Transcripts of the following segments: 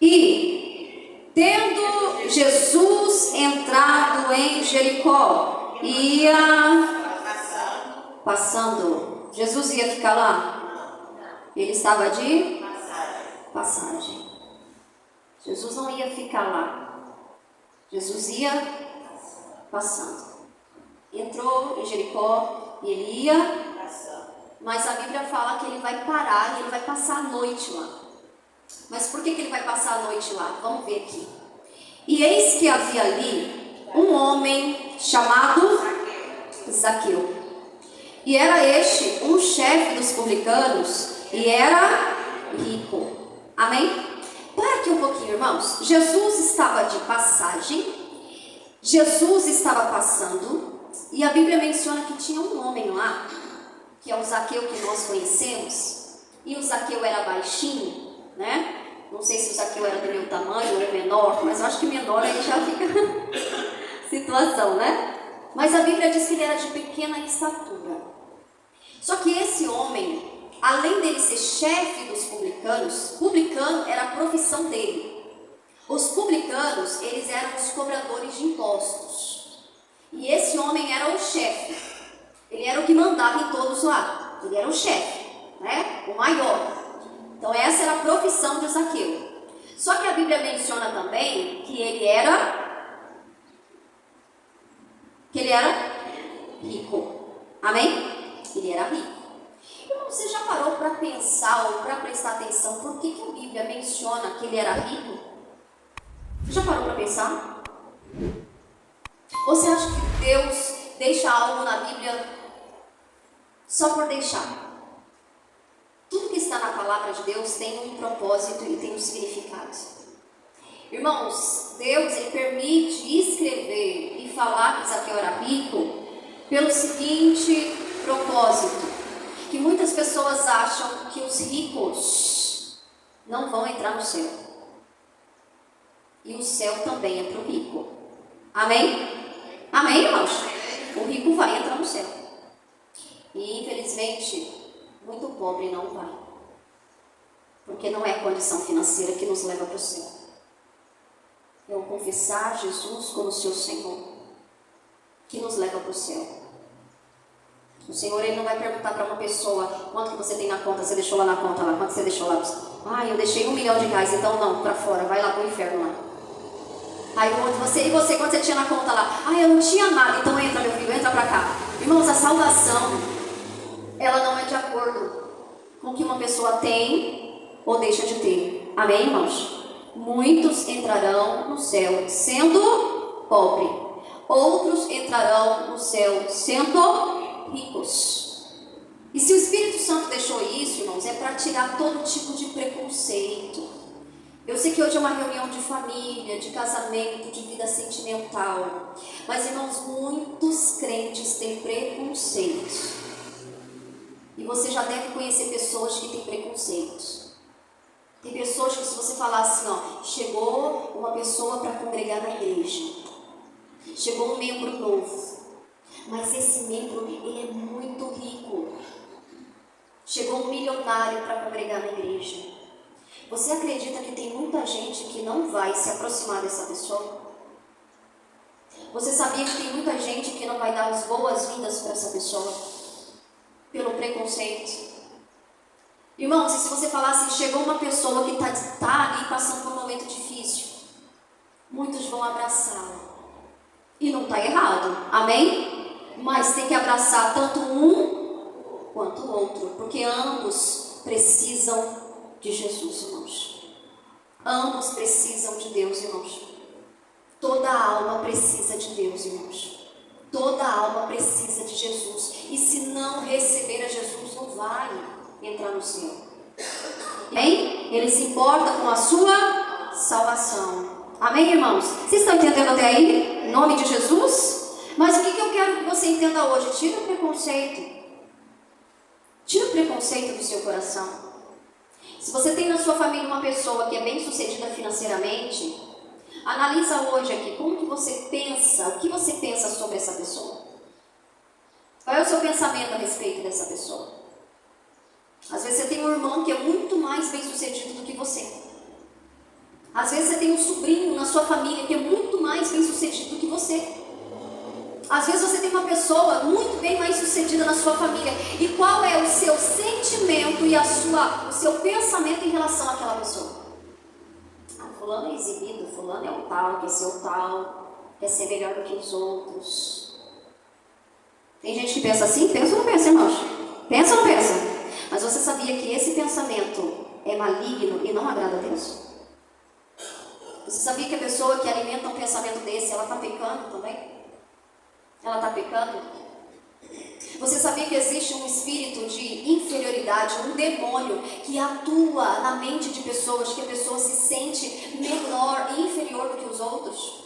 E, tendo Jesus entrado em Jericó, ia passando. Jesus ia ficar lá? Ele estava de passagem. Jesus não ia ficar lá. Jesus ia passando. Entrou em Jericó e ele ia, mas a Bíblia fala que ele vai parar e ele vai passar a noite lá. Mas por que ele vai passar a noite lá? Vamos ver aqui. E eis que havia ali um homem chamado Zaqueu. E era este um chefe dos publicanos e era rico. Amém? Para aqui um pouquinho, irmãos. Jesus estava de passagem. Jesus estava passando. E a Bíblia menciona que tinha um homem lá, que é o Zaqueu que nós conhecemos. E o Zaqueu era baixinho, né? Não sei se o Zaqueu era do meu tamanho ou menor, mas eu acho que menor aí já fica situação, né? Mas a Bíblia diz que ele era de pequena estatura. Só que esse homem, além dele ser chefe dos publicanos, publicano era a profissão dele. Os publicanos, eles eram os cobradores de impostos. E esse homem era o chefe. Ele era o que mandava em todos lá. Ele era o chefe, né? O maior. Então essa era a profissão de Zaqueu. Só que a Bíblia menciona também que ele era rico. Amém? Ele era rico. Então você já parou para pensar ou para prestar atenção por que a Bíblia menciona que ele era rico? Você já parou para pensar? Ou você acha que Deus deixa algo na Bíblia só por deixar? Tudo que está na palavra de Deus tem um propósito e tem um significado. Irmãos, Deus ele permite escrever e falar que Zaqueu era rico pelo seguinte propósito: que muitas pessoas acham que os ricos não vão entrar no céu. E o céu também é para o rico. Amém? Amém, irmãos? O rico vai entrar no céu. E infelizmente muito pobre não vai, porque não é a condição financeira que nos leva para o céu. É o confessar Jesus como seu Senhor que nos leva para o céu. O Senhor ele não vai perguntar para uma pessoa: quanto que você tem na conta? Você deixou lá na conta lá? Quanto você deixou lá? Ah, eu deixei R$1 milhão, então não, para fora, vai lá para o inferno lá. Aí você, quanto você tinha na conta lá? Ah, eu não tinha nada, então entra, meu filho, entra para cá. Irmãos, a salvação ela não é de acordo com o que uma pessoa tem ou deixa de ter. Amém, irmãos? Muitos entrarão no céu sendo pobre. Outros entrarão no céu sendo ricos. E se o Espírito Santo deixou isso, irmãos, é para tirar todo tipo de preconceito. Eu sei que hoje é uma reunião de família, de casamento, de vida sentimental. Mas, irmãos, muitos crentes têm preconceito. E você já deve conhecer pessoas que têm preconceitos. Tem pessoas que, se você falar assim, ó, chegou uma pessoa para congregar na igreja, chegou um membro novo, mas esse membro ele é muito rico, chegou um milionário para congregar na igreja. Você acredita que tem muita gente que não vai se aproximar dessa pessoa? Você sabia que tem muita gente que não vai dar as boas-vindas para essa pessoa? Pelo preconceito. Irmãos, e se você falar assim, chegou uma pessoa que está ali passando por um momento difícil, muitos vão abraçá-la. E não está errado, amém? Mas tem que abraçar tanto um quanto o outro, porque ambos precisam de Jesus, irmãos. Ambos precisam de Deus, irmãos. Toda alma precisa de Deus, irmãos. Toda alma precisa de Jesus. E se não receber a Jesus, não vai entrar no céu. Amém? Ele se importa com a sua salvação. Amém, irmãos? Vocês estão entendendo até aí? Em nome de Jesus? Mas o que eu quero que você entenda hoje? Tira o preconceito. Tira o preconceito do seu coração. Se você tem na sua família uma pessoa que é bem sucedida financeiramente, analisa hoje aqui como que você pensa, o que você pensa sobre essa pessoa. Qual é o seu pensamento a respeito dessa pessoa? Às vezes você tem um irmão que é muito mais bem sucedido do que você. Às vezes você tem um sobrinho na sua família que é muito mais bem sucedido do que você. Às vezes você tem uma pessoa muito bem mais sucedida na sua família. E qual é o seu sentimento e o seu pensamento em relação àquela pessoa? Ah, fulano é exibido, fulano é o tal, quer ser o tal, quer ser melhor do que os outros. Tem gente que pensa assim? Pensa ou não pensa, irmãos? Pensa ou não pensa? Mas você sabia que esse pensamento é maligno e não agrada a Deus? Você sabia que a pessoa que alimenta um pensamento desse, ela está pecando também? Ela está pecando? Você sabia que existe um espírito de inferioridade, um demônio que atua na mente de pessoas, que a pessoa se sente menor e inferior do que os outros?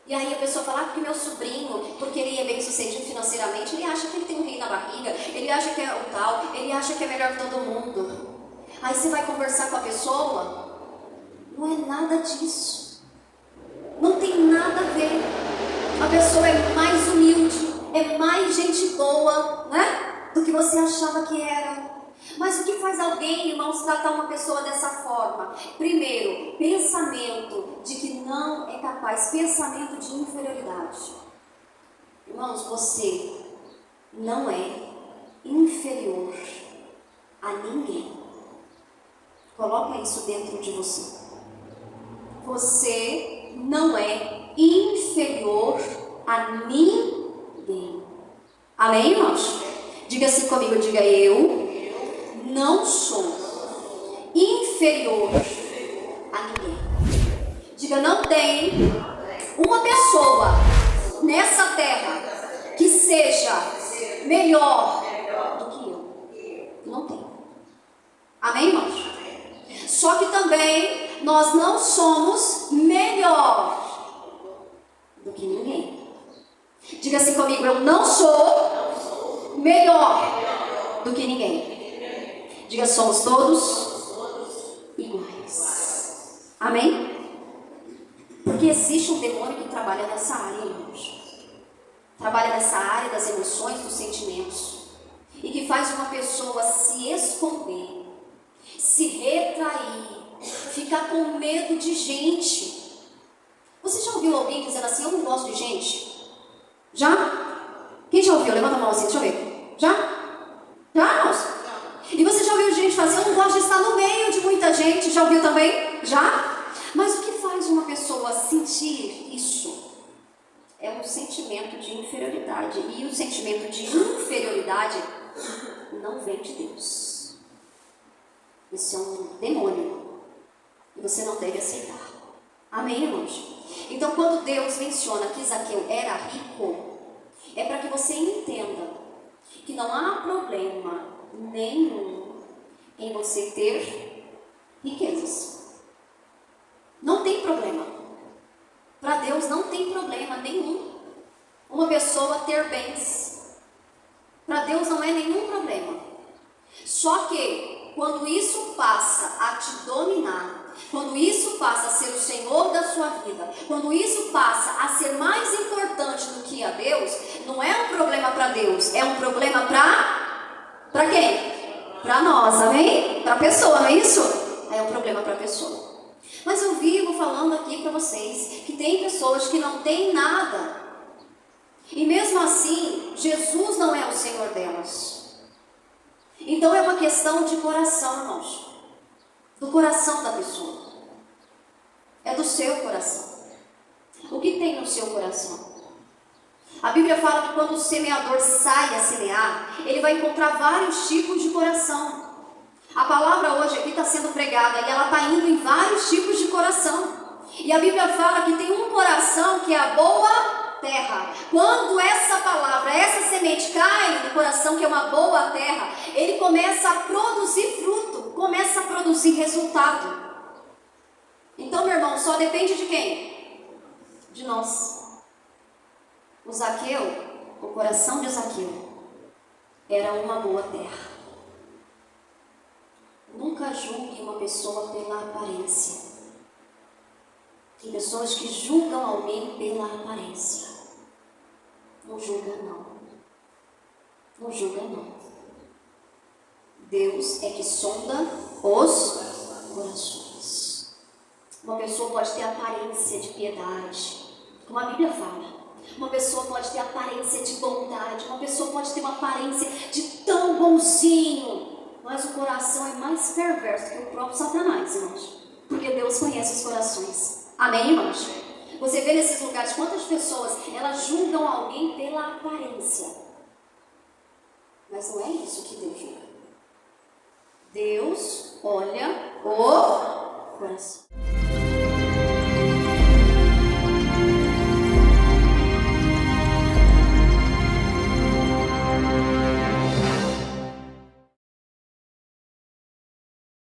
E aí a pessoa fala, porque meu sobrinho, porque ele é bem sucedido financeiramente, ele acha que ele tem um rei na barriga, ele acha que é o tal, ele acha que é melhor que todo mundo. Aí você vai conversar com a pessoa, não é nada disso. Não tem nada a ver. A pessoa é mais humilde, é mais gente boa, né? Do que você achava que era. Mas o que faz alguém, irmãos, tratar uma pessoa dessa forma? Primeiro, pensamento de que não é capaz, pensamento de inferioridade. Irmãos, você não é inferior a ninguém. Coloca isso dentro de você. Você não é inferior a ninguém. Amém, irmãos? Diga assim comigo, diga eu não sou inferior a ninguém. Diga, não tem uma pessoa nessa terra que seja melhor do que eu. Não tem. Amém, irmãos? Só que também nós não somos melhor do que ninguém. Diga assim comigo, eu não sou melhor do que ninguém. Diga, somos todos iguais. Amém? Porque existe um demônio que trabalha nessa área, irmãos. Trabalha nessa área das emoções, dos sentimentos. E que faz uma pessoa se esconder, se retrair, ficar com medo de gente. Você já ouviu alguém dizendo assim, eu não gosto de gente? Já? Quem já ouviu? Levanta a mão assim, deixa eu ver. Já? Já, moça? E você já ouviu gente fazer, eu não gosto de estar no meio de muita gente? Já ouviu também? Já? Mas o que faz uma pessoa sentir isso? É um sentimento de inferioridade. E o sentimento de inferioridade não vem de Deus. Isso é um demônio. E você não deve aceitar. Amém, irmãos? Então, quando Deus menciona que Zaqueu era rico, é para que você entenda que não há problema nenhum em você ter riquezas. Não tem problema. Para Deus não tem problema nenhum uma pessoa ter bens. Para Deus não é nenhum problema. Só que quando isso passa a te dominar, quando isso passa a ser o Senhor da sua vida, quando isso passa a ser mais importante do que a Deus, não é um problema para Deus, é um problema para quem? Para nós, amém? Para a pessoa, não é isso? É um problema para a pessoa. Mas eu vivo falando aqui para vocês que tem pessoas que não têm nada. E mesmo assim, Jesus não é o Senhor delas. Então é uma questão de coração, irmãos. Do coração da pessoa. É do seu coração. O que tem no seu coração? A Bíblia fala que quando o semeador sai a semear, ele vai encontrar vários tipos de coração. A palavra hoje aqui está sendo pregada e ela está indo em vários tipos de coração. E a Bíblia fala que tem um coração que é a boa terra. Quando essa palavra, essa semente cai no coração que é uma boa terra, ele começa a produzir fruto, começa a produzir resultado. Então, meu irmão, só depende de quem? De nós. O Zaqueu, o coração de Zaqueu, era uma boa terra. Nunca julgue uma pessoa pela aparência. Tem pessoas que julgam alguém pela aparência. Não julga não. Não julga não. Deus é que sonda os corações. Uma pessoa pode ter aparência de piedade, como a Bíblia fala. Uma pessoa pode ter aparência de bondade, uma pessoa pode ter uma aparência de tão bonzinho, mas o coração é mais perverso que o próprio Satanás, irmãos. Porque Deus conhece os corações. Amém, irmãos? Você vê nesses lugares quantas pessoas, elas julgam alguém pela aparência. Mas não é isso que Deus julga. Deus olha o coração.